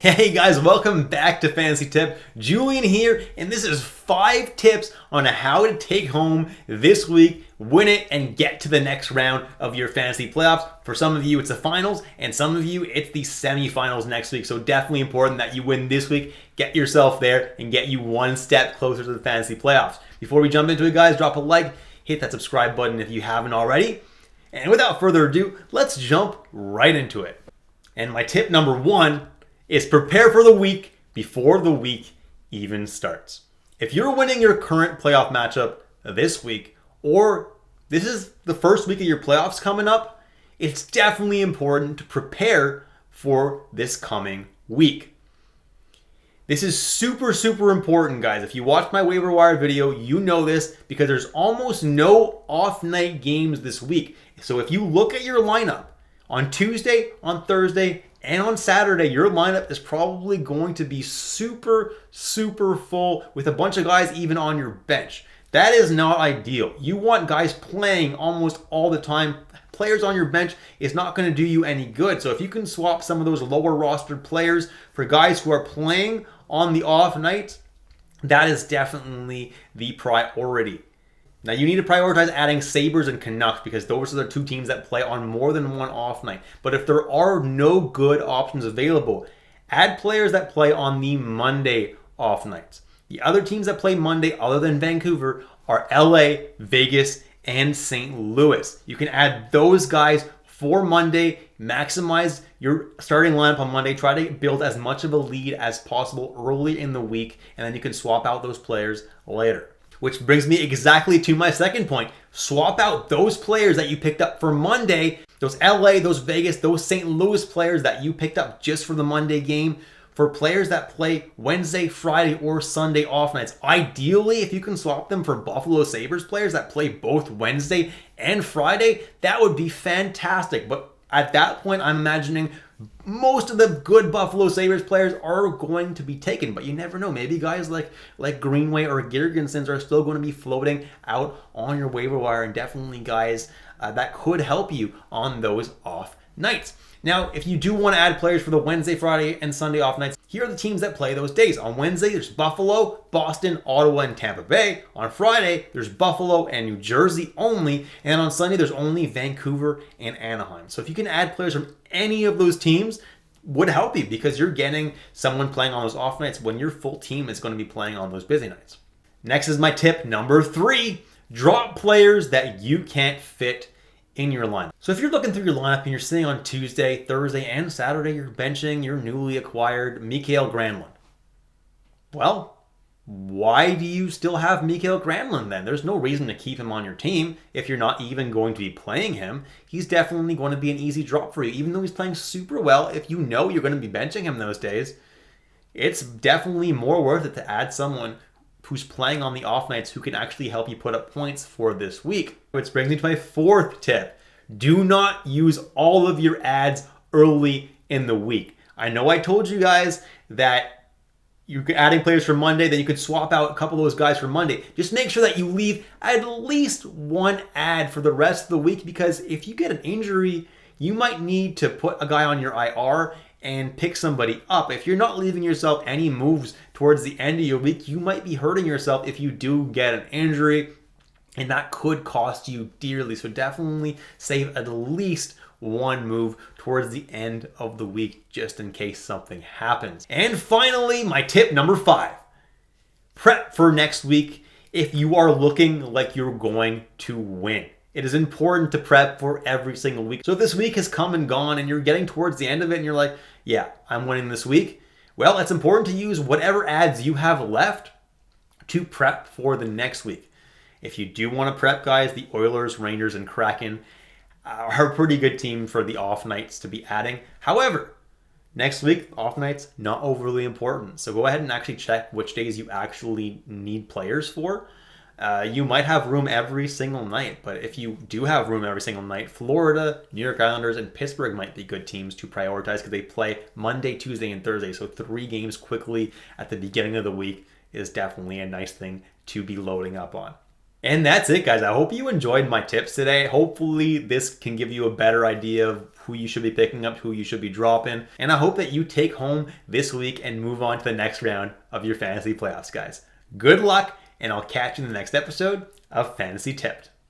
Hey guys, welcome back to Fantasy Tip. Julian here, and this is 5 tips on how to take home this week, win it, and get to the next round of your fantasy playoffs. For some of you, it's the finals, and some of you, it's the semifinals next week. So definitely important that you win this week, get yourself there, and get you one step closer to the fantasy playoffs. Before we jump into it, guys, drop a like, hit that subscribe button if you haven't already. And without further ado, let's jump right into it. And my tip number 1 is prepare for the week before the week even starts. If you're winning your current playoff matchup this week, or this is the first week of your playoffs coming up, it's definitely important to prepare for this coming week. This is super important, guys. If you watched my waiver wire video, you know this because there's almost no off night games this week. So if you look at your lineup on Tuesday, on Thursday, and on Saturday, your lineup is probably going to be super full with a bunch of guys even on your bench. That is not ideal. You want guys playing almost all the time. Players on your bench is not going to do you any good. So if you can swap some of those lower rostered players for guys who are playing on the off nights, that is definitely the priority. Now, you need to prioritize adding Sabres and Canucks because those are the 2 teams that play on more than one off night. But if there are no good options available, add players that play on the Monday off nights. The other teams that play Monday other than Vancouver are LA, Vegas, and St. Louis. You can add those guys for Monday, maximize your starting lineup on Monday, try to build as much of a lead as possible early in the week, and then you can swap out those players later. Which brings me exactly to my second point. Swap out those players that you picked up for Monday, those LA, those Vegas, those St. Louis players that you picked up just for the Monday game, for players that play Wednesday, Friday, or Sunday off nights. Ideally, if you can swap them for Buffalo Sabres players that play both Wednesday and Friday, that would be fantastic. But at that point, I'm imagining most of the good Buffalo Sabres players are going to be taken, but you never know. Maybe guys like Greenway or Girgensons are still going to be floating out on your waiver wire, and definitely guys that could help you on those off nights. Now, if you do want to add players for the Wednesday, Friday, and Sunday off nights, here are the teams that play those days. On Wednesday, there's Buffalo, Boston, Ottawa, and Tampa Bay. On Friday, there's Buffalo and New Jersey only. And on Sunday, there's only Vancouver and Anaheim. So if you can add players from any of those teams, would help you because you're getting someone playing on those off nights when your full team is going to be playing on those busy nights. Next is my tip number 3. Drop players that you can't fit in your lineup. So if you're looking through your lineup and you're sitting on Tuesday, Thursday, and Saturday, you're benching your newly acquired Mikael Granlund. Well, why do you still have Mikael Granlund then? There's no reason to keep him on your team if you're not even going to be playing him. He's definitely going to be an easy drop for you. Even though he's playing super well, if you know you're going to be benching him those days, it's definitely more worth it to add someone who's playing on the off nights who can actually help you put up points for this week. Which brings me to my 4th tip. Do not use all of your ads early in the week. I know I told you guys that you're adding players for Monday, then you could swap out a couple of those guys for Monday. Just make sure that you leave at least one ad for the rest of the week, because if you get an injury, you might need to put a guy on your IR and pick somebody up. If you're not leaving yourself any moves towards the end of your week, you might be hurting yourself if you do get an injury, and that could cost you dearly. So definitely save at least one move towards the end of the week just in case something happens. And finally, my tip number 5. Prep for next week if you are looking like you're going to win. It is important to prep for every single week. So if this week has come and gone and you're getting towards the end of it and you're like, yeah, I'm winning this week, well, it's important to use whatever ads you have left to prep for the next week. If you do want to prep, guys, the Oilers, Rangers, and Kraken are a pretty good team for the off nights to be adding. However, next week, off nights, not overly important. So go ahead and actually check which days you actually need players for. You might have room every single night, but if you do have room every single night, Florida, New York Islanders, and Pittsburgh might be good teams to prioritize because they play Monday, Tuesday, and Thursday. So 3 games quickly at the beginning of the week is definitely a nice thing to be loading up on. And that's it, guys. I hope you enjoyed my tips today. Hopefully this can give you a better idea of who you should be picking up, who you should be dropping. And I hope that you take home this week and move on to the next round of your fantasy playoffs, guys. Good luck, and I'll catch you in the next episode of Fantasy Tipped.